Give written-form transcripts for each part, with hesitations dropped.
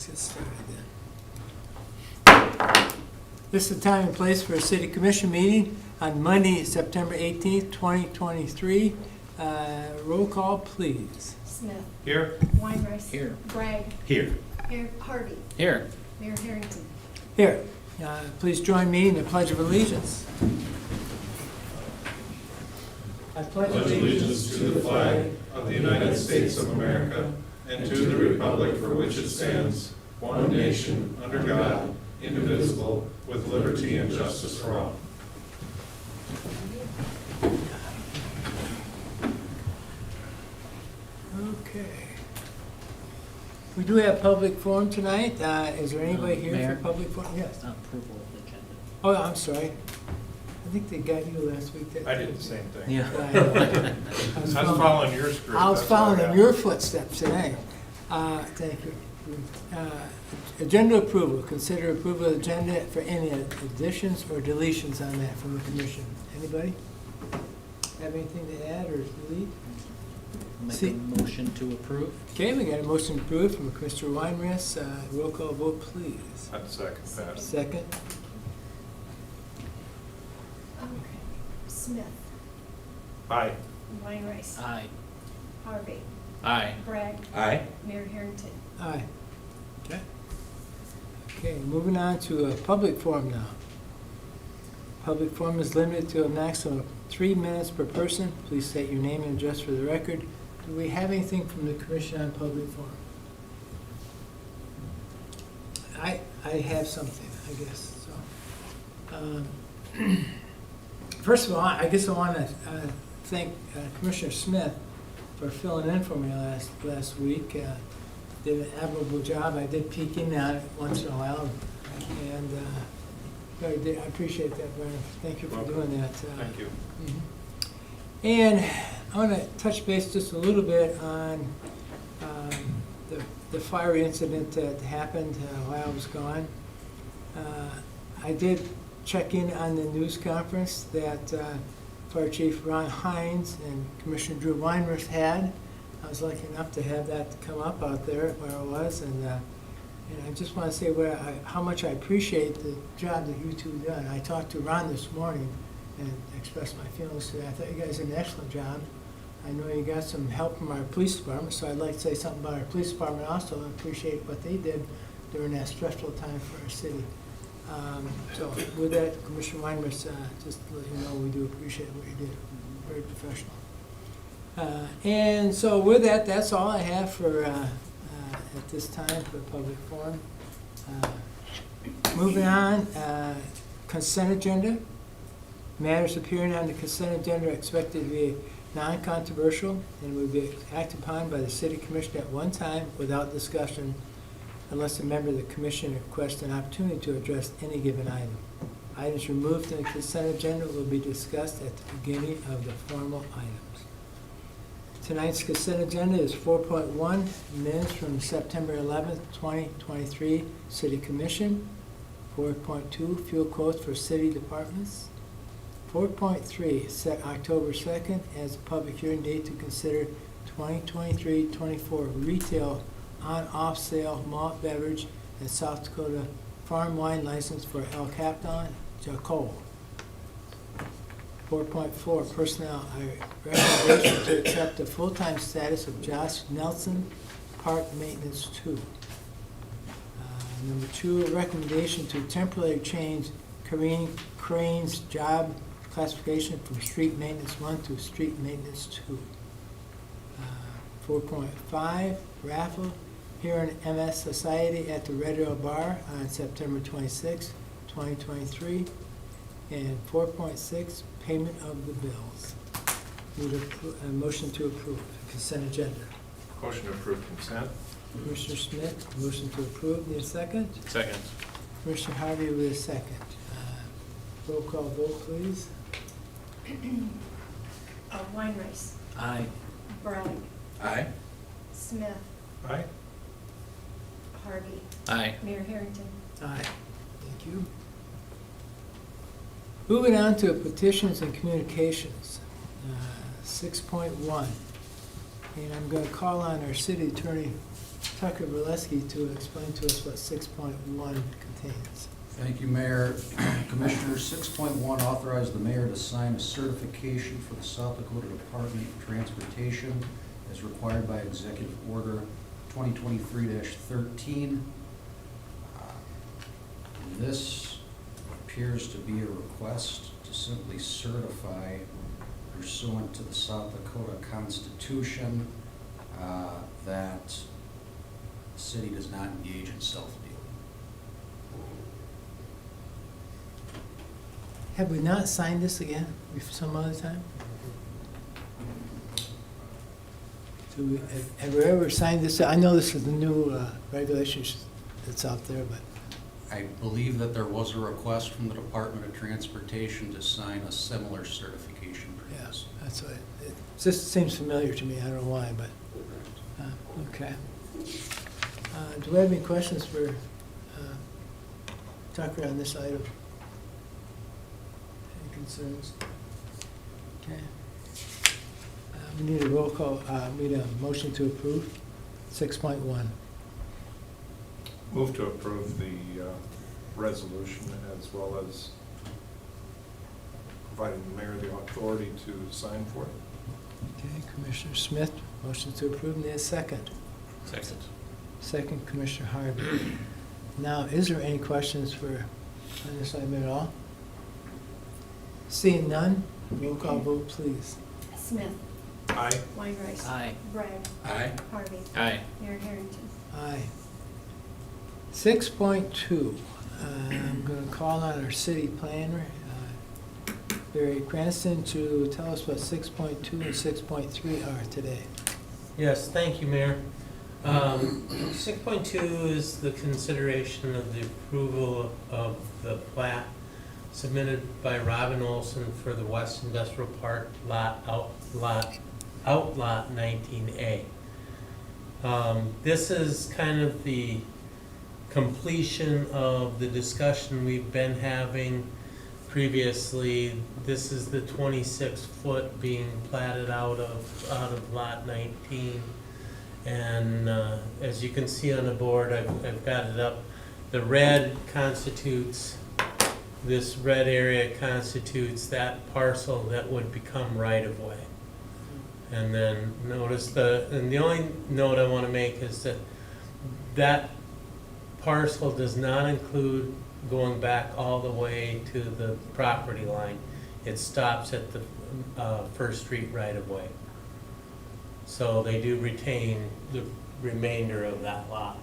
get started then. This is the time and place for a city commission meeting on Monday, September 18th, 2023. Roll call, please. Smith. Here. Weinreich. Here. Bragg. Here. Here. Harvey. Here. Mayor Harrington. Here. Please join me in the Pledge of Allegiance. I pledge allegiance to the flag of the United States of America and to the republic for which it stands, one nation, under God, indivisible, with liberty and justice for all. Okay. We do have public forum tonight. Is there anybody here Mayor? for public forum? Yes. Approval of the agenda. Oh, I'm sorry. I think they got you last week. I did the same thing. Yeah. I was following your script. I was that's why following I- in your footsteps today. Thank you. Agenda approval. Consider approval of the agenda for any additions or deletions on that from the commission. Anybody have anything to add or delete? Make See- a motion to approve. Okay, we got a motion approved from Mr. Weinress. Roll call vote, please. I'd second that. Second. Okay. Smith. Aye. Weinreich. Aye. Harvey. Aye. Bragg. Aye. Mayor Harrington. Aye. Okay. Okay, moving on to a public forum now. Public forum is limited to a maximum of 3 minutes per person. Please state your name and address for the record. Do we have anything from the commission on public forum? I have something, I guess, so. First of all, I guess I want to thank Commissioner Smith for filling in for me last week. Did an admirable job. I did peek in on it once in a while, and I appreciate that, Brandon. Thank you for doing that. Thank you. Mhm. And I want to touch base just a little bit on the fire incident that happened while I was gone. I did check in on the news conference that Fire Chief Ron Hines and Commissioner Drew Weinrich had. I was lucky enough to have that come up out there where I was, and I just want to say how much I appreciate the job that you two done. I talked to Ron this morning and expressed my feelings to that. I thought you guys did an excellent job. I know you got some help from our police department, so I'd like to say something about our police department also. I appreciate what they did during that stressful time for our city. So with that, Commissioner Weinrich, just to let you know, we do appreciate what you did. Very professional. And so with that, that's all I have for at this time for public forum. Moving on, consent agenda. Matters appearing on the consent agenda are expected to be non-controversial and will be acted upon by the city commission at one time without discussion unless a member of the commission requests an opportunity to address any given item. Items removed from the consent agenda will be discussed at the beginning of the formal items. Tonight's consent agenda is 4.1, minutes from September 11th, 2023, City Commission. 4.2, fuel quotes for city departments. 4.3, set October 2nd as a public hearing date to consider 2023-24 retail on-off sale malt beverage and South Dakota farm wine license for El Capitan, Jacob. 4.4, personnel, recommendation to accept the full-time status of Josh Nelson, Park Maintenance 2. Number 2, a recommendation to temporarily change Crane's job classification from street maintenance 1 to street maintenance 2. 4.5, raffle, Huron MS Society at the Red Rail Bar on September 26, 2023. And 4.6, payment of the bills. Need a motion to approve consent agenda. Motion to approve consent. Commissioner Smith, motion to approve. Need a second? Second. Commissioner Harvey with a second. Roll call vote, please. Weinreich. Aye. Bragg. Aye. Smith. Aye. Harvey. Aye. Mayor Harrington. Aye. Thank you. Moving on to petitions and communications, 6.1. And I'm going to call on our city attorney Tucker Valesky to explain to us what 6.1 contains. Thank you, Mayor. Commissioners, 6.1, authorize the mayor to sign a certification for the South Dakota Department of Transportation as required by Executive Order 2023-13. This appears to be a request to simply certify pursuant to the South Dakota Constitution that the city does not engage in self-dealing. Have we not signed this again some other time? Have we ever signed this? I know this is the new regulations that's out there, but I believe that there was a request from the Department of Transportation to sign a similar certification yeah, previously. that's what, it just seems familiar to me. I don't know why, but, okay. Do we have any questions for Tucker on this item? Any concerns? Okay. We need a roll call, we need a motion to approve 6.1. Move to approve the resolution as well as providing the mayor the authority to sign for it. Okay, Commissioner Smith, motion to approve, need a second. Second. Second, Commissioner Harvey. Now, is there any questions for on this item at all? Seeing none, roll call vote, please. Smith. Aye. Weinrice. Aye. Bragg. Aye. Harvey. Aye. Mayor Harrington. Aye. 6.2, I'm going to call on our city planner, Barry Cranston, to tell us what 6.2 and 6.3 are today. Yes, thank you, Mayor. 6.2 is the consideration of the approval of the plat submitted by Robin Olson for the West Industrial Park Outlot 19A. This is kind of the completion of the discussion we've been having previously. This is the 26-foot being platted out of lot 19. And as you can see on the board, I've got it up. The red constitutes, this red area constitutes that parcel that would become right-of-way. And then notice and the only note I want to make is that that parcel does not include going back all the way to the property line. It stops at the First Street right-of-way. So they do retain the remainder of that lot.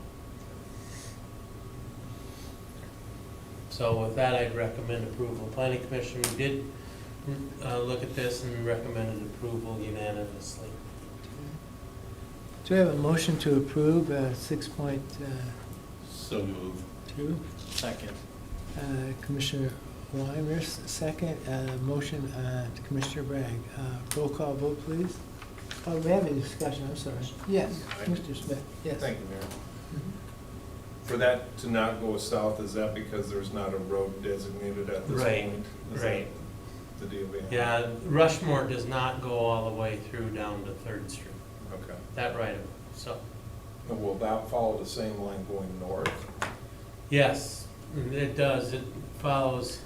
So with that, I'd recommend approval. Planning Commission did look at this and recommended approval unanimously. Do we have a motion to approve 6.2? So moved. Second. Commissioner Weimers, second. Motion to Commissioner Bragg. Roll call vote, please. Oh, we have a discussion, I'm sorry. Yes, Mr. Smith, yes. Thank you, Mayor. Mhm. For that to not go south, is that because there's not a road designated at this Right, point? Is right. that the deal behind it? Yeah, Rushmore does not go all the way through down to Third Street. Okay. That right of way. So, And will that follow the same line going north? yes, it does. It follows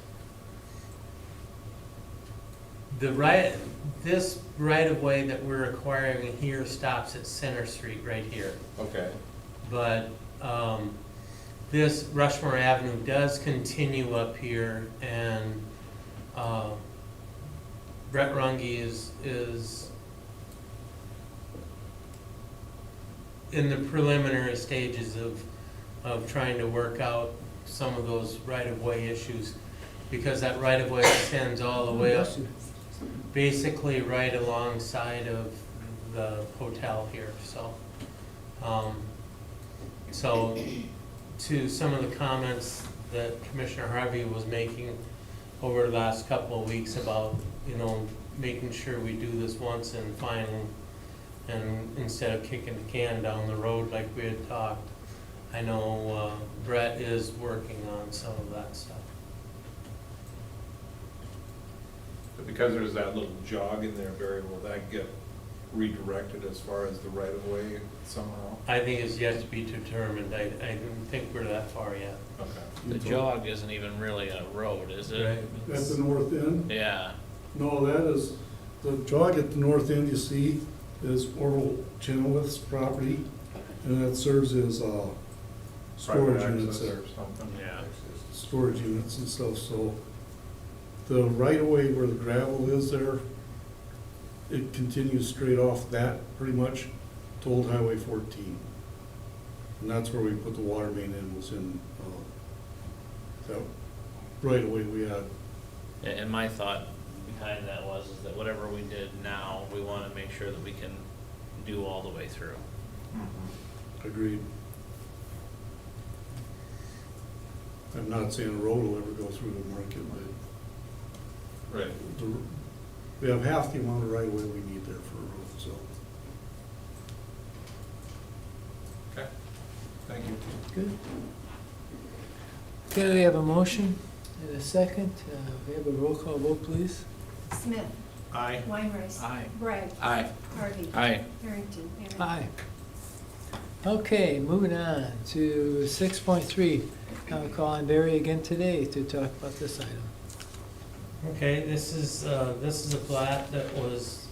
the this right-of-way that we're acquiring here stops at Center Street right here. Okay. But this Rushmore Avenue does continue up here, and Brett Runge is in the preliminary stages of trying to work out some of those right-of-way issues, because that right-of-way extends all the way up, basically right alongside of the hotel here, so. So to some of the comments that Commissioner Harvey was making over the last couple of weeks about, making sure we do this once and final, and instead of kicking the can down the road like we had talked, I know Brett is working on some of that stuff. But because there's that little jog in there, Barry, will that get redirected as far as the right of way somehow? I think it's yet to be determined. I don't think we're that far yet. Okay. The jog isn't even really a road, is it? Right. At the north end? Yeah, No, that is, the jog at the north end you see is Orville Chenoweth's property, and that serves as, storage Private units access there. or something? Yeah. Storage units and stuff, so the right of way where the gravel is there, it continues straight off that pretty much to Old Highway 14. And that's where we put the water main in, was in, that right of way we had. And my thought behind that was is that whatever we did now, we want to make sure that we can do all the way through. Agreed. I'm not saying a road will ever go through the market, but Right. we have half the amount of right of way we need there for a road, so. Okay, thank you. Good. Okay, we have a motion and a second. We have a roll call vote, please. Smith. Aye. Weinrice. Aye. Bragg. Aye. Harvey. Aye. Harrington. Aaron. Aye. Okay, moving on to 6.3. I'll call on Barry again today to talk about this item. Okay, this is a plat that was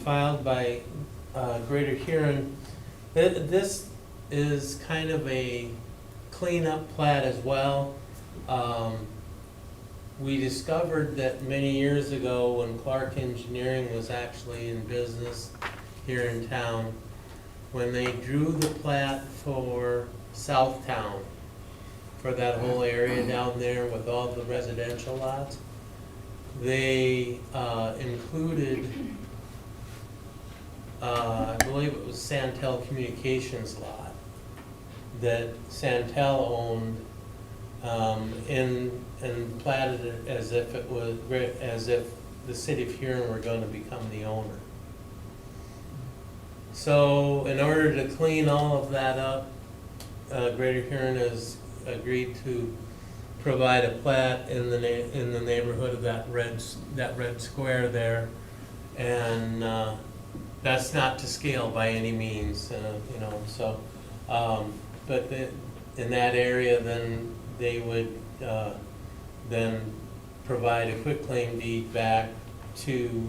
filed by Greater Huron. This is kind of a cleanup plat as well. We discovered that many years ago when Clark Engineering was actually in business here in town, when they drew the plat for Southtown, for that whole area down there with all the residential lots, they included, I believe it was Santel Communications lot that Santel owned, and platted it as if it was, as if the city of Huron were going to become the owner. So in order to clean all of that up, Greater Huron has agreed to provide a plat in the neighborhood of that red square there, and that's not to scale by any means, you know. So, but in that area, then they would then provide a quitclaim deed back to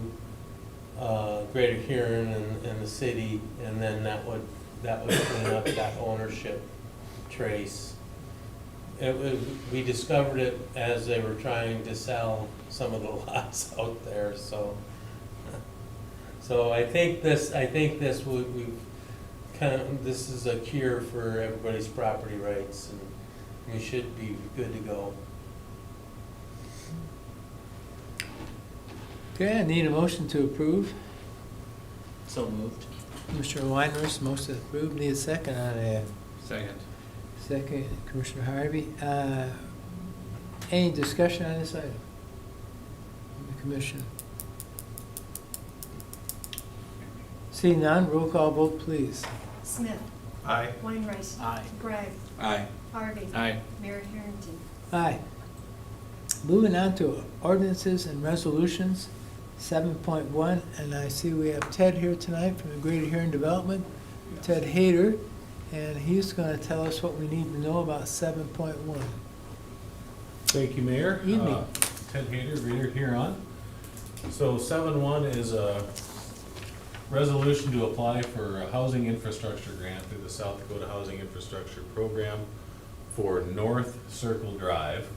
Greater Huron and the city, and then that would clean up that ownership trace. We discovered it as they were trying to sell some of the lots out there, so I think this we've kind of, this is a cure for everybody's property rights, and we should be good to go. Okay, I need a motion to approve. So moved. Commissioner Weinrich, motion to approve. Need a second on that. Second. Second, Commissioner Harvey. Any discussion on this item? From the commission? Seeing none, roll call vote, please. Smith. Aye. Weinrice. Aye. Bragg. Aye. Harvey. Aye. Mary Harrington. Aye. Moving on to ordinances and resolutions, 7.1, and I see we have Ted here tonight from the Greater Huron Development, Ted Hayter, and he's going to tell us what we need to know about 7.1. Thank you, Mayor. Evening. Ted Hayter, Greater Huron. So 7.1 is a resolution to apply for a housing infrastructure grant through the South Dakota Housing Infrastructure Program for North Circle Drive,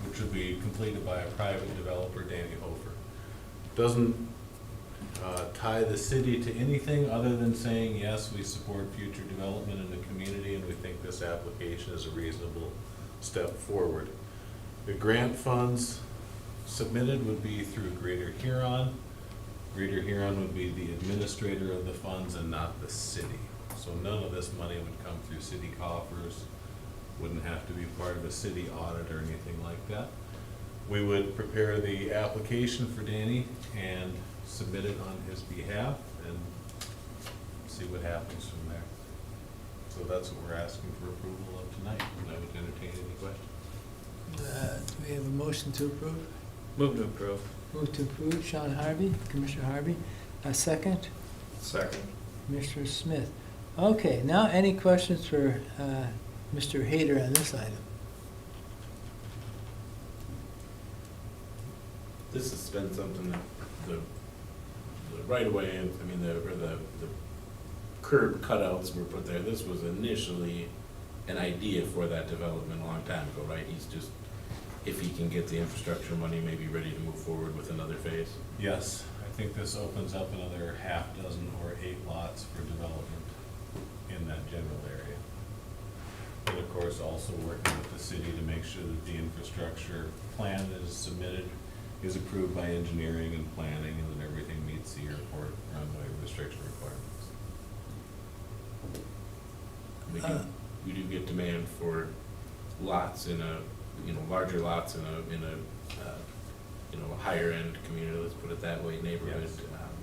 which would be completed by a private developer, Danny Hofer. Doesn't tie the city to anything other than saying, yes, we support future development in the community, and we think this application is a reasonable step forward. The grant funds submitted would be through Greater Huron. Greater Huron would be the administrator of the funds and not the city. So none of this money would come through city coffers, wouldn't have to be part of a city audit or anything like that. We would prepare the application for Danny and submit it on his behalf and see what happens from there. So that's what we're asking for approval of tonight, and I would entertain any questions. Do we have a motion to approve? Move to approve. Move to approve, Sean Harvey, Commissioner Harvey. A second? Second. Mr. Smith. Okay, now any questions for Mr. Hayter on this item? This has been something that the right of way, I mean, the curb cutouts were put there. This was initially an idea for that development a long time ago, right? He's just, if he can get the infrastructure money, maybe ready to move forward with another phase. Yes, I think this opens up another half dozen or 8 lots for development in that general area. But of course, also working with the city to make sure that the infrastructure plan that is submitted is approved by engineering and planning, and that everything meets the airport runway restriction requirements. We do get demand for lots in a, larger lots in a higher end community, let's put it that way, neighborhood. Yes.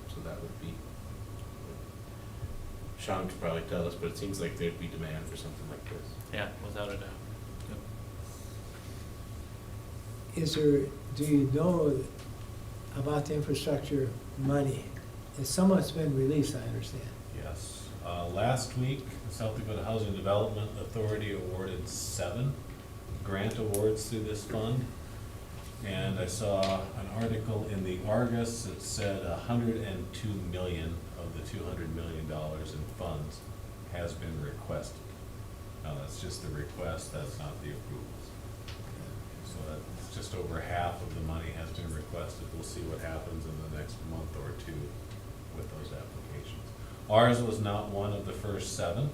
So that would be, Sean could probably tell us, but it seems like there'd be demand for something like this. Yeah, without a doubt. Is there, do you know about the infrastructure money? It's been released, I understand. Yes. Last week, the South Dakota Housing Development Authority awarded 7 grant awards through this fund. And I saw an article in the Argus that said 102 million of the $200 million in funds has been requested. Now, that's just the request, that's not the approvals. So that's just over half of the money has been requested. We'll see what happens in the next month or 2 with those applications. Ours was not one of the first 7,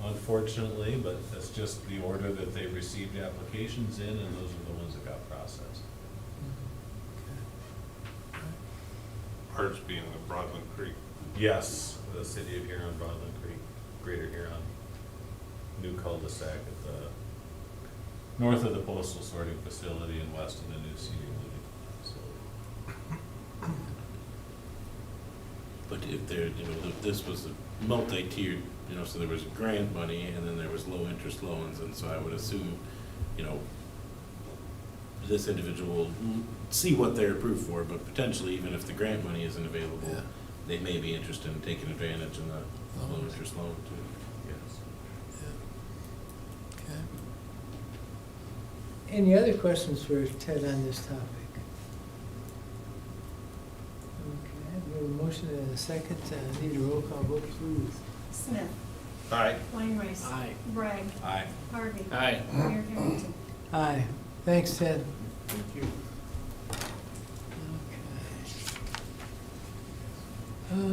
unfortunately, but that's just the order that they received applications in, and those are the ones that got processed. Ours being the Broadland Creek. Yes, the city of Huron, Broadland Creek, Greater Huron, new cul-de-sac at the north of the postal sorting facility and west of the new senior living facility. But if there, this was a multi-tiered, so there was grant money and then there was low interest loans, and so I would assume, this individual will see what they're approved for, but potentially even if the grant money isn't available, Yeah. they may be interested in taking advantage of the low interest loan too. Yes. Okay. Any other questions for Ted on this topic? Okay, we have a motion and a second. Need a roll call vote, please. Smith. Aye. Weinreich. Aye. Bragg. Aye. Harvey. Aye. Mayor Harrington. Aye. Thanks, Ted. Thank you.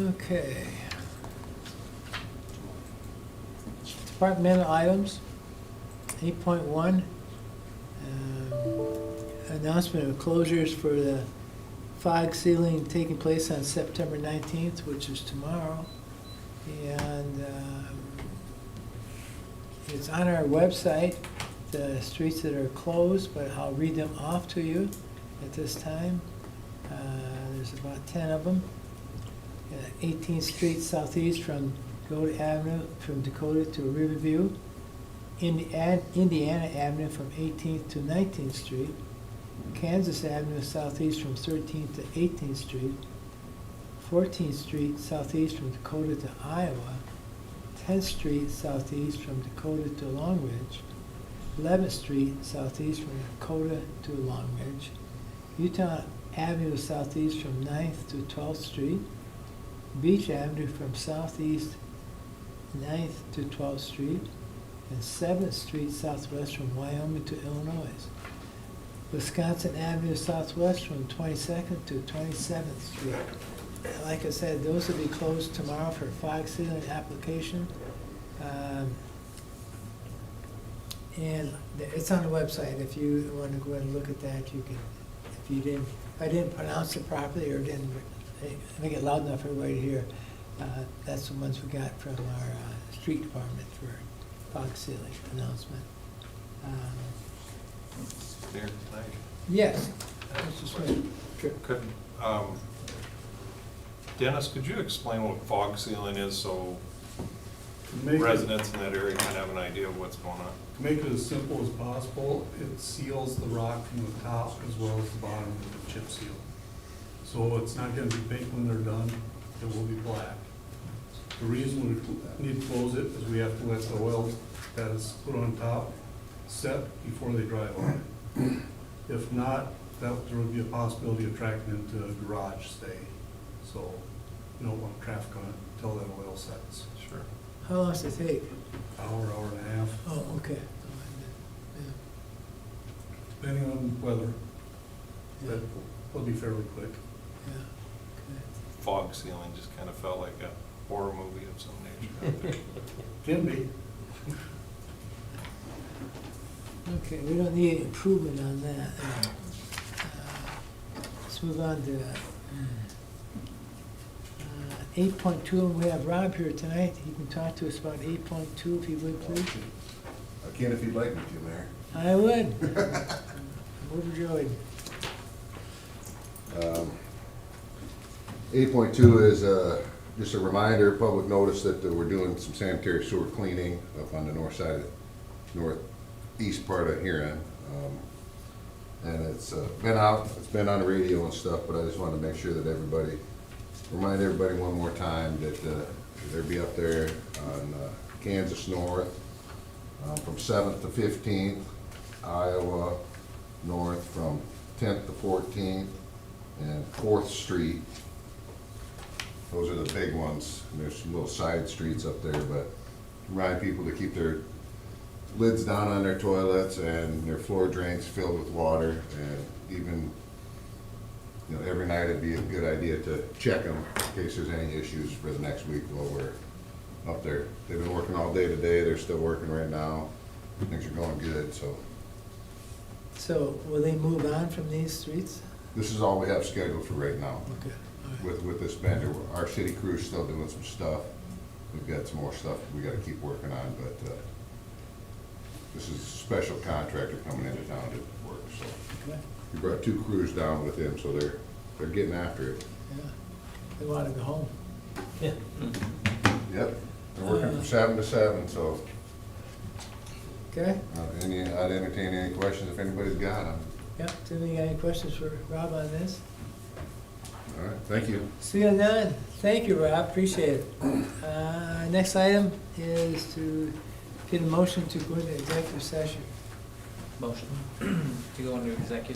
Okay. Departmental items, 8.1. Announcement of closures for the fog ceiling taking place on September 19th, which is tomorrow. And it's on our website, the streets that are closed, but I'll read them off to you at this time. There's about 10 of them. 18th Street Southeast from Dakota Avenue, from Dakota to Riverview. Indiana Avenue from 18th to 19th Street. Kansas Avenue Southeast from 13th to 18th Street. 14th Street Southeast from Dakota to Iowa. 10th Street Southeast from Dakota to Long Ridge. 11th Street Southeast from Dakota to Long Ridge. Utah Avenue Southeast from 9th to 12th Street. Beach Avenue from Southeast 9th to 12th Street. And 7th Street Southwest from Wyoming to Illinois. Wisconsin Avenue Southwest from 22nd to 27th Street. Like I said, those will be closed tomorrow for fog ceiling application. And it's on the website. If you want to go ahead and look at that, you can. If I didn't pronounce it properly or didn't make it loud enough for everybody to hear, that's the ones we got from our street department for fog ceiling announcement. Mayor, Yes, Mr. Smith. Sure. could, Dennis, could you explain what fog ceiling is so To make it- residents in that area kind of have an idea of what's going on? To make it as simple as possible, it seals the rock from the top as well as the bottom with the chip seal. So it's not gonna be baked when they're done. it will be black. The reason we need to close it is we have to let the oil that is put on top set before they drive on it. If not, there would be a possibility of tracking into a garage stay. So you don't want traffic on it until that oil sets. Sure. How long does it take? Hour, hour and a half, Oh, okay. Yeah. depending on weather. Yeah, That will be fairly quick. yeah, okay. Fog ceiling just kind of felt like a horror movie of some nature out there. Can be. Okay, we don't need improvement on that. Let's move on to 8.2, and we have Rob here tonight. He can talk to us about 8.2 if he would, please. I can if you'd like me to, Mayor. I would. Overjoyed. 8.2 is just a reminder, public notice that we're doing some sanitary sewer cleaning up on the north side, northeast part of Huron. And it's been out, it's been on the radio and stuff, but I just wanted to make sure that remind everybody one more time that they'll be up there on Kansas North from 7th to 15th, Iowa North from 10th to 14th, and 4th Street. Those are the big ones. And there's some little side streets up there, but remind people to keep their lids down on their toilets and their floor drains filled with water. And even, you know, every night it'd be a good idea to check them in case there's any issues for the next week while we're up there. They've been working all day today. They're still working right now. Things are going good, so. So will they move on from these streets? This is all we have scheduled for right now. Okay, all right. With this vendor, our city crew's still doing some stuff. We've got some more stuff we gotta keep working on, but, this is a special contractor coming into town to work, so. Okay, We brought 2 crews down with him, so they're getting after it. yeah. They want to go home. Yeah. Yep, they're working from 7 to 7, so, Okay? I'd entertain any questions if anybody's got them. Yep. Do you got any questions for Rob on this? All right, thank you. See you none. Thank you, Rob. Appreciate it. Next item is to get a motion to go into executive session. Motion to go into executive